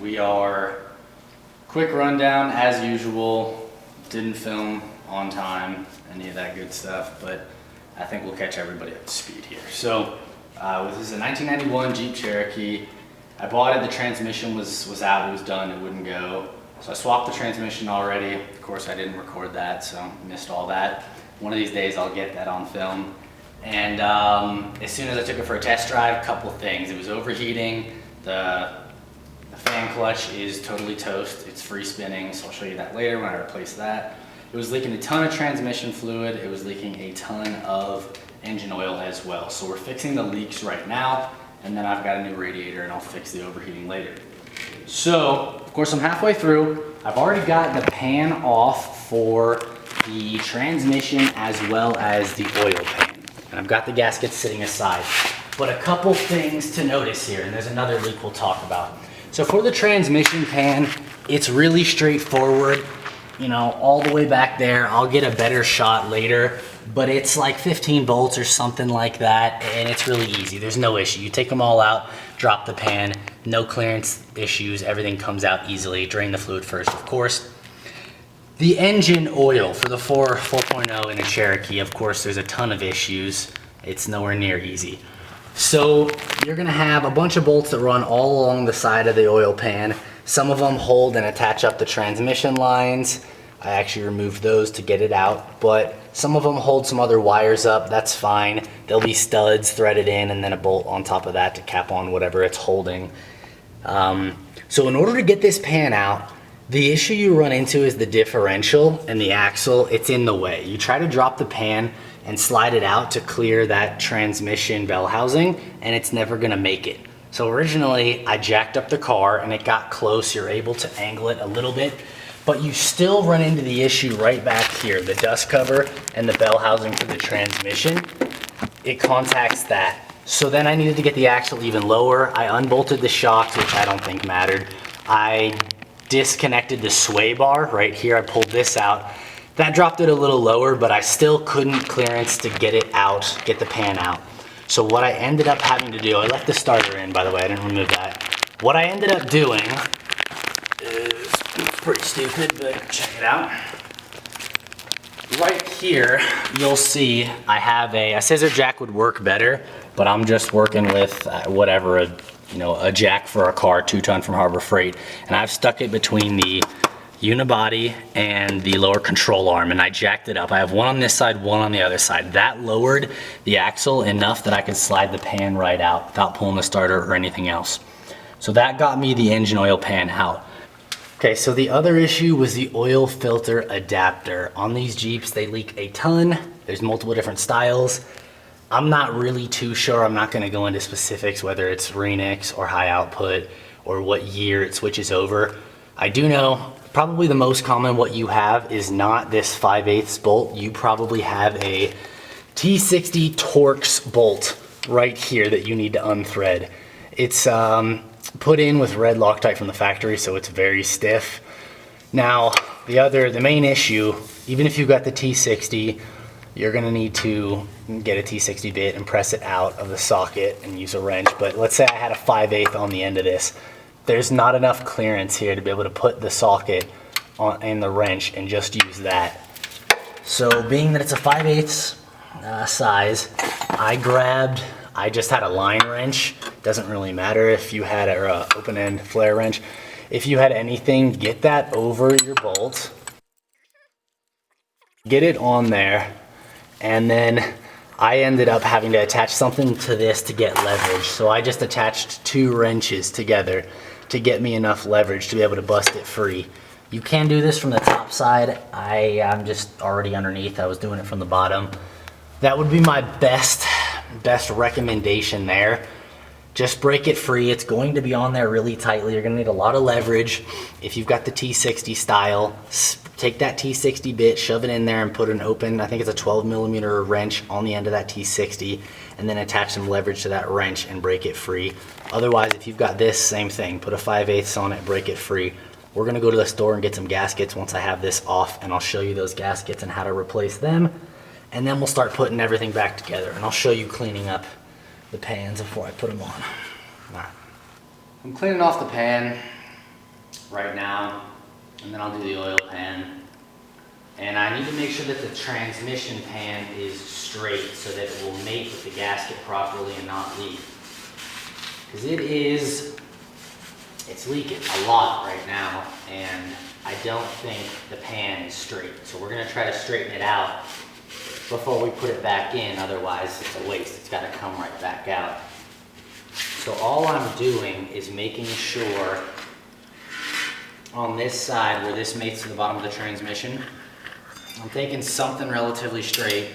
We are quick rundown as usual. Didn't film on time, any of that good stuff, but I think we'll catch everybody up to speed here. So this is a 1991 Jeep Cherokee. I bought it, the transmission was out, it was done, it wouldn't go. So I swapped the transmission already. Of course I didn't record that, so missed all that. One of these days I'll get that on film. And as soon as I took it for a test drive, a couple things. It was overheating, the fan clutch is totally toast, it's free spinning, so I'll show you that later when I replace that. It was leaking a ton of transmission fluid, it was leaking a ton of engine oil as well. So we're fixing the leaks right now, and then I've got a new radiator and I'll fix the overheating later. So, of course I'm halfway through. I've already got the pan off for the transmission as well as the oil pan. And I've got the gaskets sitting aside. But a couple things to notice here, and there's another leak we'll talk about. So for the transmission pan, it's really straightforward. You know, all the way back there. I'll get a better shot later, but it's like 15 bolts or something like that, and it's really easy. There's no issue. You take them all out, drop the pan, no clearance issues, everything comes out easily. Drain the fluid first, of course. The engine oil for the 4.0 in a Cherokee, of course, there's a ton of issues. It's nowhere near easy. So you're gonna have a bunch of bolts that run all along the side of the oil pan. Some of them hold and attach up the transmission lines. I actually removed those to get it out, but some of them hold some other wires up, that's fine. There'll be studs threaded in and then a bolt on top of that to cap on whatever it's holding. So in order to get this pan out, the issue you run into is the differential and the axle, it's in the way. You try to drop the pan and slide it out to clear that transmission bell housing, and it's never gonna make it. So originally I jacked up the car and it got close, you're able to angle it a little bit, but you still run into the issue right back here, the dust cover and the bell housing for the transmission. It contacts that. So then I needed to get the axle even lower. I unbolted the shocks, which I don't think mattered. I disconnected the sway bar right here. I pulled this out. That dropped it a little lower, but I still couldn't clearance to get it out, get the pan out. So what I ended up having to do, I left the starter in, by the way, I didn't remove that. What I ended up doing is pretty stupid, but check it out. Right here, you'll see I have a scissor jack would work better, but I'm just working with whatever, a jack for a car, 2-ton from Harbor Freight, and I've stuck it between the unibody and the lower control arm, and I jacked it up. I have one on this side, one on the other side. That lowered the axle enough that I could slide the pan right out without pulling the starter or anything else. So that got me the engine oil pan out. Okay, so the other issue was the oil filter adapter. On these Jeeps, they leak a ton. There's multiple different styles. I'm not really too sure. I'm not gonna go into specifics, whether it's Renix or high output or what year it switches over. I do know probably the most common what you have is not this 5/8 bolt. You probably have a T60 Torx bolt right here that you need to unthread. It's put in with red Loctite from the factory, so it's very stiff. Now, the main issue, even if you've got the T60, you're gonna need to get a T60 bit and press it out of the socket and use a wrench. But let's say I had a 5/8 on the end of this. There's not enough clearance here to be able to put the socket on in the wrench and just use that. So being that it's a 5/8 size, I just had a line wrench. Doesn't really matter if you had an open end flare wrench. If you had anything, get that over your bolt. Get it on there, and then I ended up having to attach something to this to get leverage. So I just attached 2 wrenches together to get me enough leverage to be able to bust it free. You can do this from the top side. I'm just already underneath. I was doing it from the bottom. That would be my best recommendation there. Just break it free. It's going to be on there really tightly. You're gonna need a lot of leverage. If you've got the T60 style, take that T60 bit, shove it in there and put an open, I think it's a 12mm wrench on the end of that T60, and then attach some leverage to that wrench and break it free. Otherwise, if you've got this, same thing. Put a 5/8 on it, break it free. We're gonna go to the store and get some gaskets once I have this off, and I'll show you those gaskets and how to replace them. And then we'll start putting everything back together, and I'll show you cleaning up the pans before I put them on. All right. I'm cleaning off the pan. right now, and then I'll do the oil pan. And I need to make sure that the transmission pan is straight so that it will mate with the gasket properly and not leak. Because it's leaking a lot right now, and I don't think the pan is straight. So we're gonna try to straighten it out before we put it back in, otherwise it's a waste. It's gotta come right back out. So all I'm doing is making sure on this side where this mates to the bottom of the transmission, I'm taking something relatively straight,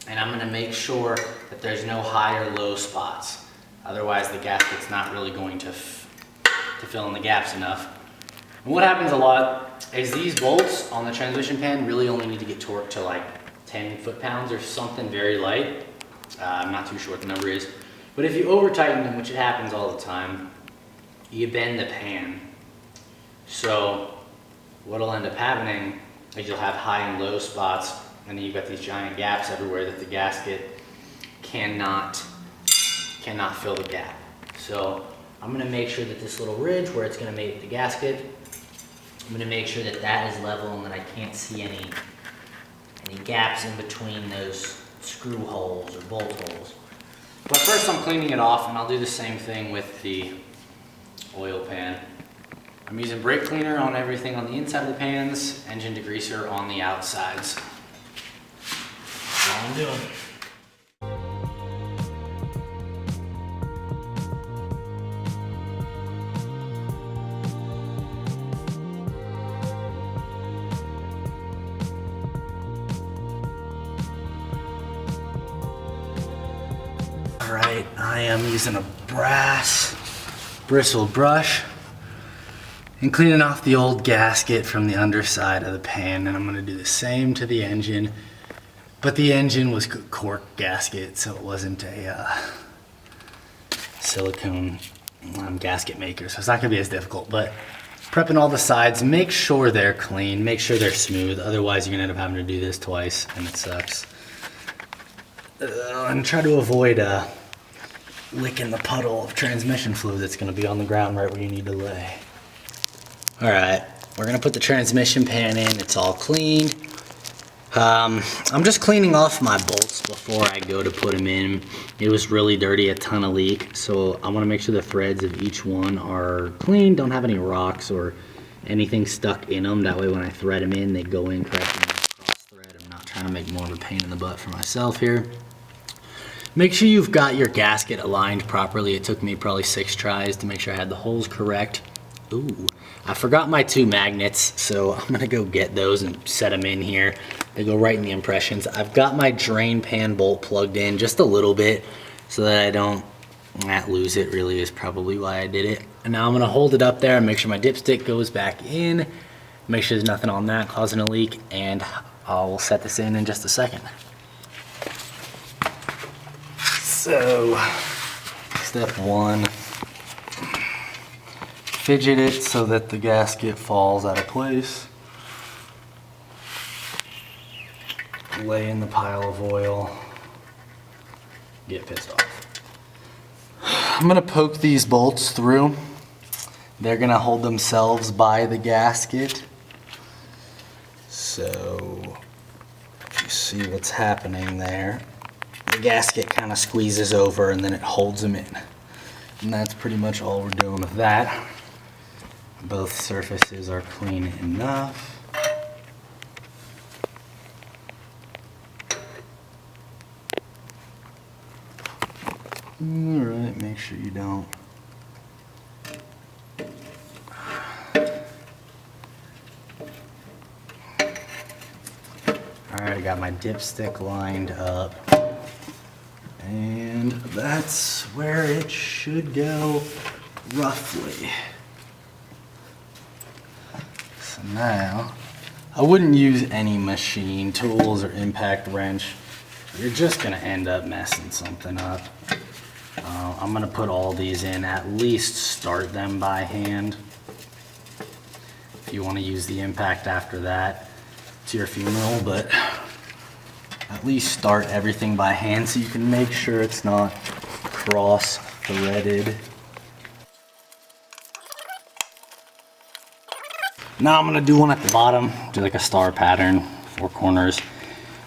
and I'm gonna make sure that there's no high or low spots. Otherwise the gasket's not really going to fill in the gaps enough. And what happens a lot is these bolts on the transmission pan really only need to get torqued to like 10 foot-pounds or something very light. I'm not too sure what the number is. But if you over tighten them, which it happens all the time, you bend the pan. So what'll end up happening is you'll have high and low spots, and then you've got these giant gaps everywhere that the gasket cannot fill the gap. So I'm gonna make sure that this little ridge where it's gonna mate with the gasket, I'm gonna make sure that that is level and that I can't see any gaps in between those screw holes or bolt holes. But first I'm cleaning it off, and I'll do the same thing with the oil pan. I'm using brake cleaner on everything on the inside of the pans, engine degreaser on the outsides. That's all I'm doing. All right, I am using a brass bristled brush and cleaning off the old gasket from the underside of the pan, and I'm gonna do the same to the engine, but the engine was cork gasket, so it wasn't a silicone gasket maker, so it's not gonna be as difficult. But prepping all the sides, make sure they're clean, make sure they're smooth, otherwise you're gonna end up having to do this twice, and it sucks. And try to avoid licking the puddle of transmission fluid that's gonna be on the ground right where you need to lay. All right, we're gonna put the transmission pan in. It's all cleaned. I'm just cleaning off my bolts before I go to put them in. It was really dirty, a ton of leak. So I wanna make sure the threads of each one are clean, don't have any rocks or anything stuck in them. That way when I thread them in, they go in correctly and cross thread. I'm not trying to make more of a pain in the butt for myself here. Make sure you've got your gasket aligned properly. It took me probably 6 tries to make sure I had the holes correct. Ooh, I forgot my 2 magnets, so I'm gonna go get those and set them in here. They go right in the impressions. I've got my drain pan bolt plugged in just a little bit so that I don't lose it, really is probably why I did it. And now I'm gonna hold it up there and make sure my dipstick goes back in, make sure there's nothing on that causing a leak, and I'll set this in just a second. So, step 1, fidget it so that the gasket falls out of place. Lay in the pile of oil. Get pissed off. I'm gonna poke these bolts through. They're gonna hold themselves by the gasket. So, you see what's happening there. The gasket kind of squeezes over and then it holds them in. And that's pretty much all we're doing with that. Both surfaces are clean enough. Alright, make sure you don't. Alright, I got my dipstick lined up. And that's where it should go, roughly. So now, I wouldn't use any machine tools or impact wrench. You're just gonna end up messing something up. I'm gonna put all these in, at least start them by hand. If you wanna use the impact after that, it's your funeral, but at least start everything by hand so you can make sure it's not cross-threaded. Now I'm gonna do one at the bottom, do like a star pattern, 4 corners.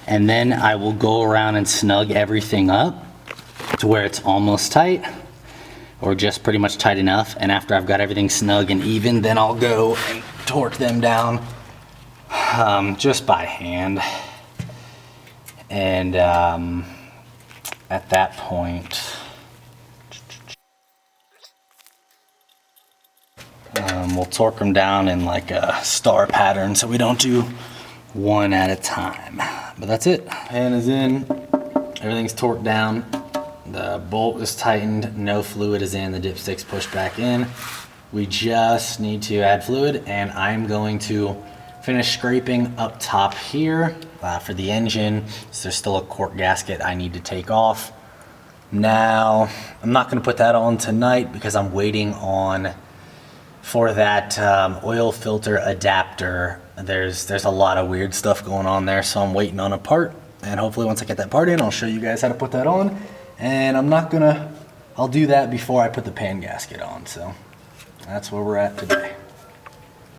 And then I will go around and snug everything up to where it's almost tight or just pretty much tight enough. And after I've got everything snug and even, then I'll go and torque them down just by hand. And at that point, we'll torque them down in like a star pattern so we don't do one at a time. But that's it. Pan is in, everything's torqued down, the bolt is tightened, no fluid is in, the dipstick's pushed back in. We just need to add fluid, and I'm going to finish scraping up top here for the engine. So there's still a cork gasket I need to take off. Now, I'm not gonna put that on tonight because I'm waiting for that oil filter adapter. There's a lot of weird stuff going on there, so I'm waiting on a part, and hopefully once I get that part in, I'll show you guys how to put that on. And I'll do that before I put the pan gasket on, so that's where we're at today.